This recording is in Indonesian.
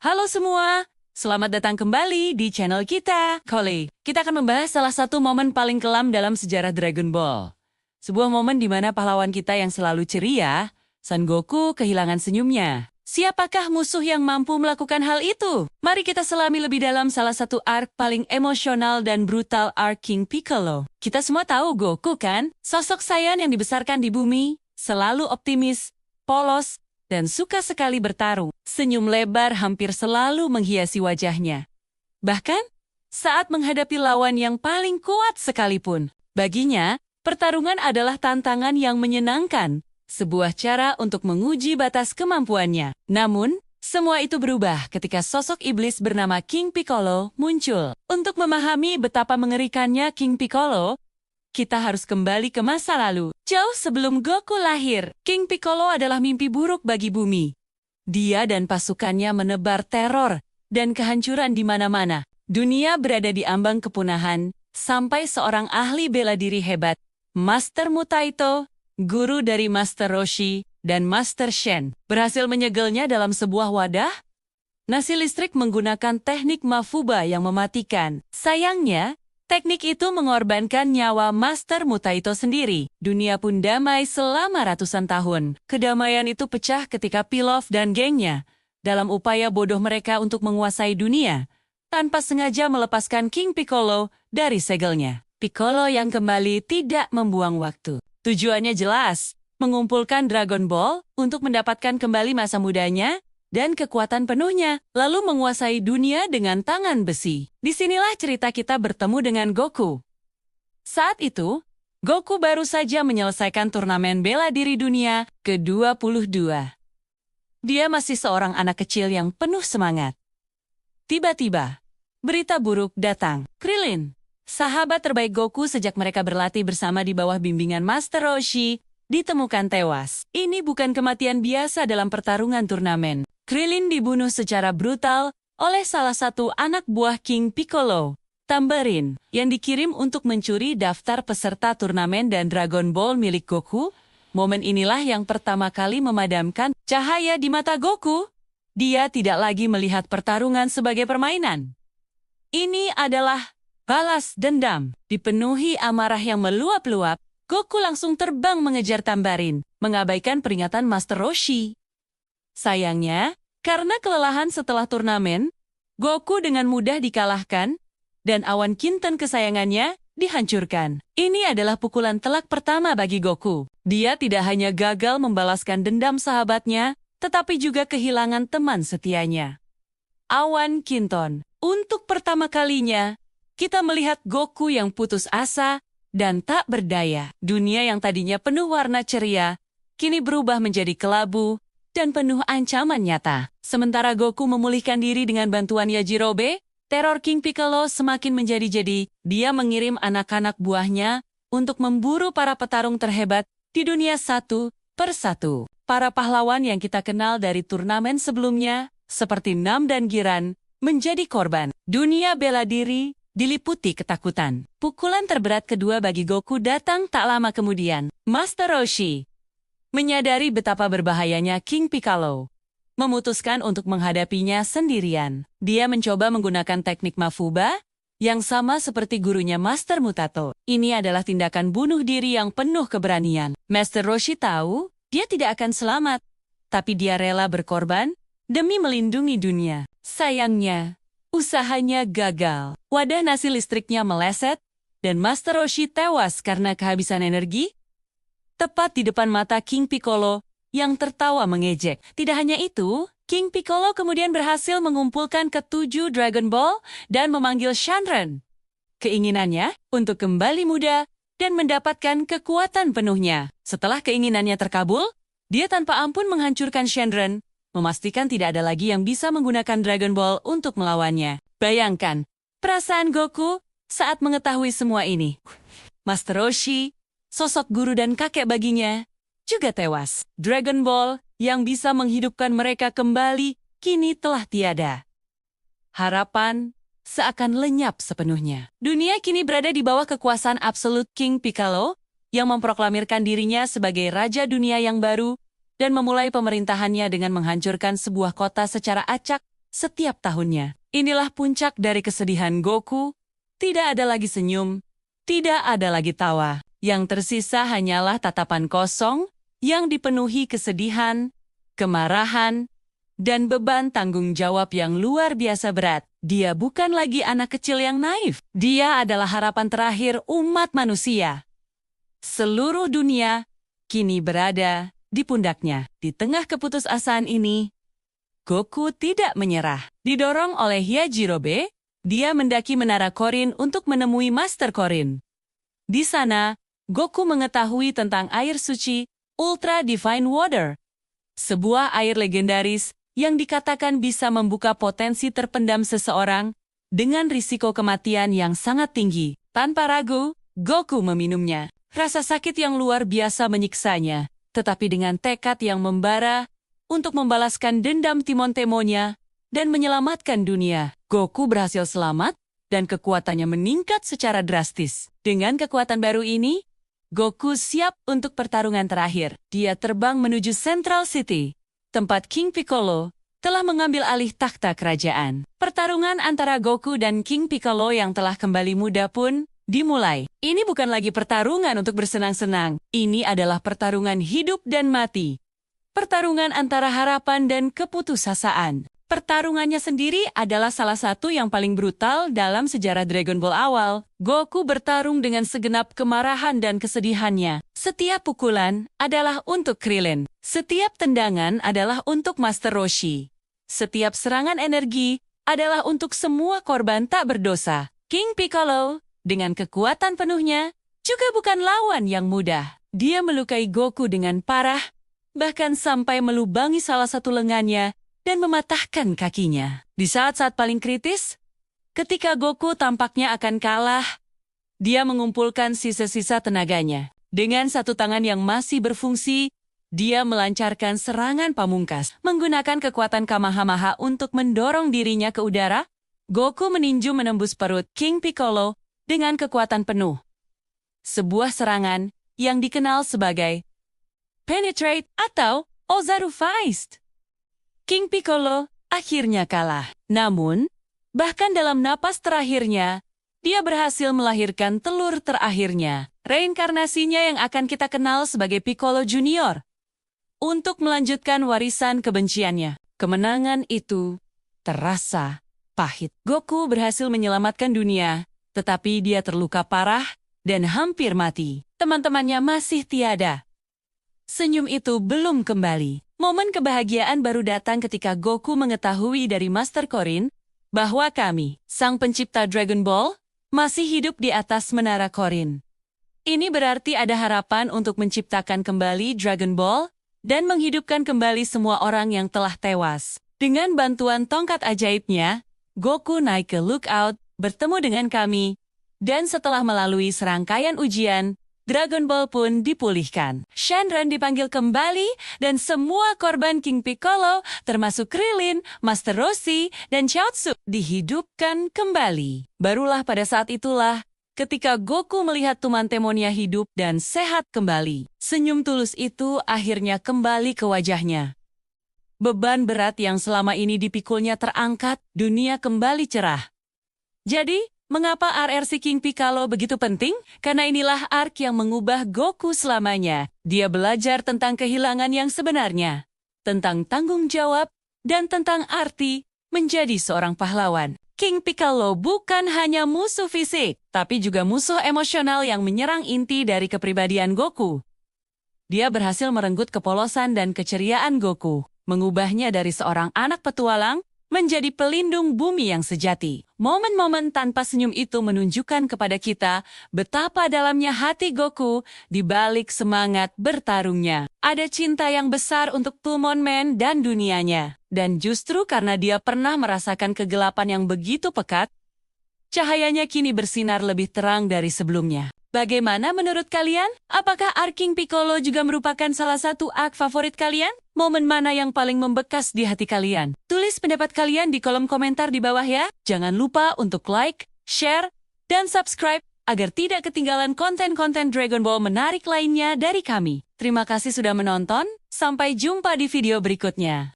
Halo semua, selamat datang kembali di channel kita. Kali kita akan membahas salah satu momen paling kelam dalam sejarah Dragon Ball. Sebuah momen di mana pahlawan kita yang selalu ceria, Son Goku, kehilangan senyumnya. Siapakah musuh yang mampu melakukan hal itu? Mari kita selami lebih dalam salah satu arc paling emosional dan brutal, arc King Piccolo. Kita semua tahu Goku kan? Sosok Saiyan yang dibesarkan di bumi, selalu optimis, polos, dan suka sekali bertarung. Senyum lebar hampir selalu menghiasi wajahnya. Bahkan, saat menghadapi lawan yang paling kuat sekalipun, baginya, pertarungan adalah tantangan yang menyenangkan, sebuah cara untuk menguji batas kemampuannya. Namun, semua itu berubah ketika sosok iblis bernama King Piccolo muncul. Untuk memahami betapa mengerikannya King Piccolo, kita harus kembali ke masa lalu. Jauh sebelum Goku lahir, King Piccolo adalah mimpi buruk bagi bumi. Dia dan pasukannya menebar teror dan kehancuran di mana-mana. Dunia berada di ambang kepunahan, sampai seorang ahli bela diri hebat, Master Mutaito, guru dari Master Roshi, dan Master Shen, berhasil menyegelnya dalam sebuah wadah nasi listrik menggunakan teknik Mafuba yang mematikan. Sayangnya, teknik itu mengorbankan nyawa Master Mutaito sendiri. Dunia pun damai selama ratusan tahun. Kedamaian itu pecah ketika Pilaf dan gengnya, dalam upaya bodoh mereka untuk menguasai dunia, tanpa sengaja melepaskan King Piccolo dari segelnya. Piccolo yang kembali tidak membuang waktu. Tujuannya jelas, mengumpulkan Dragon Ball untuk mendapatkan kembali masa mudanya dan kekuatan penuhnya, lalu menguasai dunia dengan tangan besi. Disinilah cerita kita bertemu dengan Goku. Saat itu, Goku baru saja menyelesaikan turnamen bela diri dunia ke-22. Dia masih seorang anak kecil yang penuh semangat. Tiba-tiba, berita buruk datang. Krillin, sahabat terbaik Goku sejak mereka berlatih bersama di bawah bimbingan Master Roshi, ditemukan tewas. Ini bukan kematian biasa dalam pertarungan turnamen. Krillin dibunuh secara brutal oleh salah satu anak buah King Piccolo, Tambarin, yang dikirim untuk mencuri daftar peserta turnamen dan Dragon Ball milik Goku. Momen inilah yang pertama kali memadamkan cahaya di mata Goku. Dia tidak lagi melihat pertarungan sebagai permainan. Ini adalah balas dendam. Dipenuhi amarah yang meluap-luap, Goku langsung terbang mengejar Tambarin, mengabaikan peringatan Master Roshi. Sayangnya, karena kelelahan setelah turnamen, Goku dengan mudah dikalahkan, dan awan Kinten kesayangannya dihancurkan. Ini adalah pukulan telak pertama bagi Goku. Dia tidak hanya gagal membalaskan dendam sahabatnya, tetapi juga kehilangan teman setianya. Awan Kinton. Untuk pertama kalinya, kita melihat Goku yang putus asa dan tak berdaya. Dunia yang tadinya penuh warna ceria, kini berubah menjadi kelabu dan penuh ancaman nyata. Sementara Goku memulihkan diri dengan bantuan Yajirobe, teror King Piccolo semakin menjadi-jadi. Dia mengirim anak-anak buahnya untuk memburu para petarung terhebat di dunia satu persatu. Para pahlawan yang kita kenal dari turnamen sebelumnya, seperti Nam dan Giran, menjadi korban. Dunia bela diri diliputi ketakutan. Pukulan terberat kedua bagi Goku datang tak lama kemudian. Master Roshi, menyadari betapa berbahayanya King Piccolo, memutuskan untuk menghadapinya sendirian. Dia mencoba menggunakan teknik Mafuba, yang sama seperti gurunya Master Mutato. Ini adalah tindakan bunuh diri yang penuh keberanian. Master Roshi tahu, dia tidak akan selamat, tapi dia rela berkorban demi melindungi dunia. Sayangnya, usahanya gagal. Wadah nasi listriknya meleset, dan Master Roshi tewas karena kehabisan energi, tepat di depan mata King Piccolo yang tertawa mengejek. Tidak hanya itu, King Piccolo kemudian berhasil mengumpulkan ke-7 Dragon Ball dan memanggil Shenron. Keinginannya untuk kembali muda dan mendapatkan kekuatan penuhnya. Setelah keinginannya terkabul, dia tanpa ampun menghancurkan Shenron, memastikan tidak ada lagi yang bisa menggunakan Dragon Ball untuk melawannya. Bayangkan perasaan Goku saat mengetahui semua ini. Master Roshi, sosok guru dan kakek baginya, juga tewas. Dragon Ball yang bisa menghidupkan mereka kembali kini telah tiada. Harapan seakan lenyap sepenuhnya. Dunia kini berada di bawah kekuasaan absolut King Piccolo yang memproklamirkan dirinya sebagai Raja Dunia yang baru dan memulai pemerintahannya dengan menghancurkan sebuah kota secara acak setiap tahunnya. Inilah puncak dari kesedihan Goku. Tidak ada lagi senyum, tidak ada lagi tawa. Yang tersisa hanyalah tatapan kosong yang dipenuhi kesedihan, kemarahan, dan beban tanggung jawab yang luar biasa berat. Dia bukan lagi anak kecil yang naif. Dia adalah harapan terakhir umat manusia. Seluruh dunia kini berada di pundaknya. Di tengah keputusasaan ini, Goku tidak menyerah. Didorong oleh Yajirobe, dia mendaki menara Korin untuk menemui Master Korin. Di sana, Goku mengetahui tentang air suci Ultra Divine Water, sebuah air legendaris yang dikatakan bisa membuka potensi terpendam seseorang dengan risiko kematian yang sangat tinggi. Tanpa ragu, Goku meminumnya. Rasa sakit yang luar biasa menyiksanya, tetapi dengan tekad yang membara untuk membalaskan dendam Timon-Temonya dan menyelamatkan dunia, Goku berhasil selamat dan kekuatannya meningkat secara drastis. Dengan kekuatan baru ini, Goku siap untuk pertarungan terakhir. Dia terbang menuju Central City, tempat King Piccolo telah mengambil alih takhta kerajaan. Pertarungan antara Goku dan King Piccolo yang telah kembali muda pun dimulai. Ini bukan lagi pertarungan untuk bersenang-senang. Ini adalah pertarungan hidup dan mati. Pertarungan antara harapan dan keputusasaan. Pertarungannya sendiri adalah salah satu yang paling brutal dalam sejarah Dragon Ball awal. Goku bertarung dengan segenap kemarahan dan kesedihannya. Setiap pukulan adalah untuk Krillin. Setiap tendangan adalah untuk Master Roshi. Setiap serangan energi adalah untuk semua korban tak berdosa. King Piccolo, dengan kekuatan penuhnya, juga bukan lawan yang mudah. Dia melukai Goku dengan parah, bahkan sampai melubangi salah satu lengannya dan mematahkan kakinya. Di saat-saat paling kritis, ketika Goku tampaknya akan kalah, dia mengumpulkan sisa-sisa tenaganya. Dengan satu tangan yang masih berfungsi, dia melancarkan serangan pamungkas. Menggunakan kekuatan Kamehameha untuk mendorong dirinya ke udara, Goku meninju menembus perut King Piccolo dengan kekuatan penuh. Sebuah serangan yang dikenal sebagai Penetrate atau Ozaru Fist. King Piccolo akhirnya kalah. Namun, bahkan dalam napas terakhirnya, dia berhasil melahirkan telur terakhirnya, reinkarnasinya yang akan kita kenal sebagai Piccolo Junior, untuk melanjutkan warisan kebenciannya. Kemenangan itu terasa pahit. Goku berhasil menyelamatkan dunia, tetapi dia terluka parah dan hampir mati. Teman-temannya masih tiada. Senyum itu belum kembali. Momen kebahagiaan baru datang ketika Goku mengetahui dari Master Korin bahwa kami, sang pencipta Dragon Ball, masih hidup di atas menara Korin. Ini berarti ada harapan untuk menciptakan kembali Dragon Ball dan menghidupkan kembali semua orang yang telah tewas. Dengan bantuan tongkat ajaibnya, Goku naik ke Lookout, bertemu dengan kami, dan setelah melalui serangkaian ujian, Dragon Ball pun dipulihkan. Shenron dipanggil kembali, dan semua korban King Piccolo, termasuk Krillin, Master Roshi, dan Chaozu, dihidupkan kembali. Barulah pada saat itulah, ketika Goku melihat Timon-Temonya hidup dan sehat kembali. Senyum tulus itu akhirnya kembali ke wajahnya. Beban berat yang selama ini dipikulnya terangkat, dunia kembali cerah. Jadi, mengapa RRC King Piccolo begitu penting? Karena inilah arc yang mengubah Goku selamanya. Dia belajar tentang kehilangan yang sebenarnya, tentang tanggung jawab, dan tentang arti menjadi seorang pahlawan. King Piccolo bukan hanya musuh fisik, tapi juga musuh emosional yang menyerang inti dari kepribadian Goku. Dia berhasil merenggut kepolosan dan keceriaan Goku, mengubahnya dari seorang anak petualang menjadi pelindung bumi yang sejati. Momen-momen tanpa senyum itu menunjukkan kepada kita betapa dalamnya hati Goku di balik semangat bertarungnya. Ada cinta yang besar untuk Toulon Man dan dunianya. Dan justru karena dia pernah merasakan kegelapan yang begitu pekat, cahayanya kini bersinar lebih terang dari sebelumnya. Bagaimana menurut kalian? Apakah arc King Piccolo juga merupakan salah satu arc favorit kalian? Momen mana yang paling membekas di hati kalian? Tulis pendapat kalian di kolom komentar di bawah ya. Jangan lupa untuk like, share, dan subscribe agar tidak ketinggalan konten-konten Dragon Ball menarik lainnya dari kami. Terima kasih sudah menonton, sampai jumpa di video berikutnya.